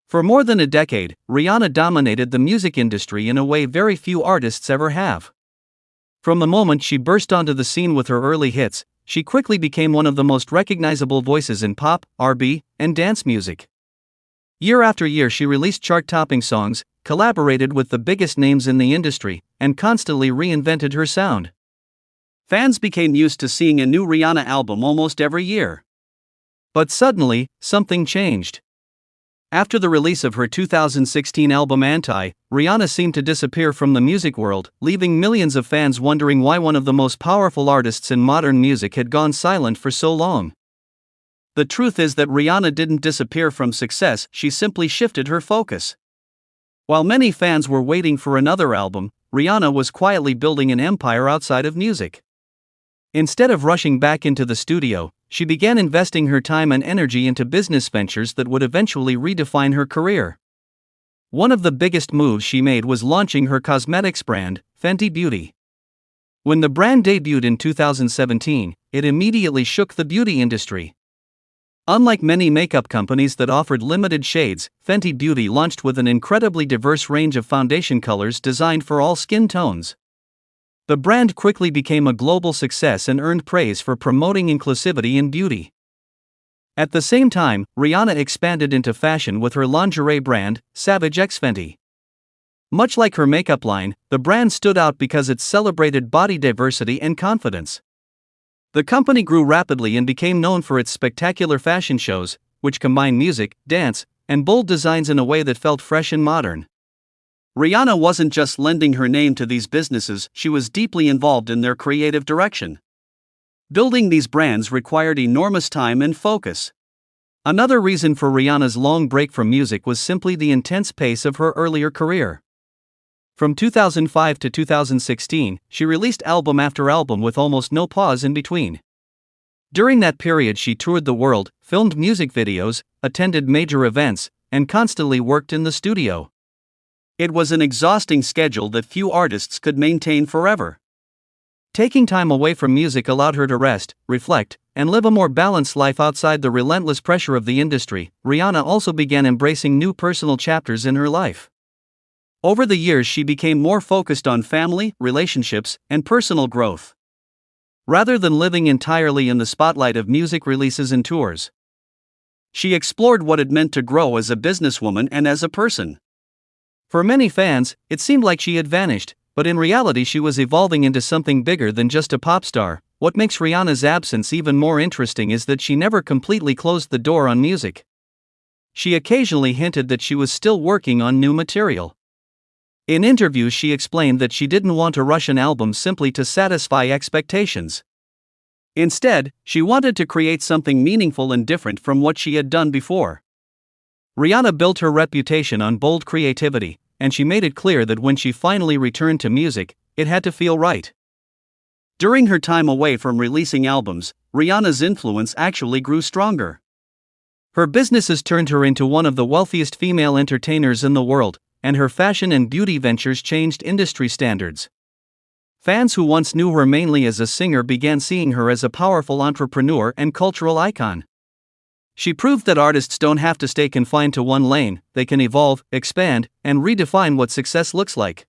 For more than a decade, Rihanna dominated the music industry in a way very few artists ever have. From the moment she burst onto the scene with her early hits, she quickly became one of the most recognizable voices in pop, R&B, and dance music. Year after year she released chart-topping songs, collaborated with the biggest names in the industry, and constantly reinvented her sound. Fans became used to seeing a new Rihanna album almost every year. But suddenly, something changed. After the release of her 2016 album Anti, Rihanna seemed to disappear from the music world, leaving millions of fans wondering why one of the most powerful artists in modern music had gone silent for so long. The truth is that Rihanna didn't disappear from success, she simply shifted her focus. While many fans were waiting for another album, Rihanna was quietly building an empire outside of music. Instead of rushing back into the studio, she began investing her time and energy into business ventures that would eventually redefine her career. One of the biggest moves she made was launching her cosmetics brand, Fenty Beauty. When the brand debuted in 2017, it immediately shook the beauty industry. Unlike many makeup companies that offered limited shades, Fenty Beauty launched with an incredibly diverse range of foundation colors designed for all skin tones. The brand quickly became a global success and earned praise for promoting inclusivity in beauty. At the same time, Rihanna expanded into fashion with her lingerie brand, Savage X Fenty. Much like her makeup line, the brand stood out because it celebrated body diversity and confidence. The company grew rapidly and became known for its spectacular fashion shows, which combined music, dance, and bold designs in a way that felt fresh and modern. Rihanna wasn't just lending her name to these businesses, she was deeply involved in their creative direction. Building these brands required enormous time and focus. Another reason for Rihanna's long break from music was simply the intense pace of her earlier career. From 2005 to 2016, she released album after album with almost no pause in between. During that period she toured the world, filmed music videos, attended major events, and constantly worked in the studio. It was an exhausting schedule that few artists could maintain forever. Taking time away from music allowed her to rest, reflect, and live a more balanced life outside the relentless pressure of the industry. Rihanna also began embracing new personal chapters in her life. Over the years she became more focused on family, relationships, and personal growth, rather than living entirely in the spotlight of music releases and tours. She explored what it meant to grow as a businesswoman and as a person. For many fans, it seemed like she had vanished, but in reality she was evolving into something bigger than just a pop star. What makes Rihanna's absence even more interesting is that she never completely closed the door on music. She occasionally hinted that she was still working on new material. In interviews she explained that she didn't want to rush an album simply to satisfy expectations. Instead, she wanted to create something meaningful and different from what she had done before. Rihanna built her reputation on bold creativity, and she made it clear that when she finally returned to music, it had to feel right. During her time away from releasing albums, Rihanna's influence actually grew stronger. Her businesses turned her into one of the wealthiest female entertainers in the world, and her fashion and beauty ventures changed industry standards. Fans who once knew her mainly as a singer began seeing her as a powerful entrepreneur and cultural icon. She proved that artists don't have to stay confined to one lane, they can evolve, expand, and redefine what success looks like.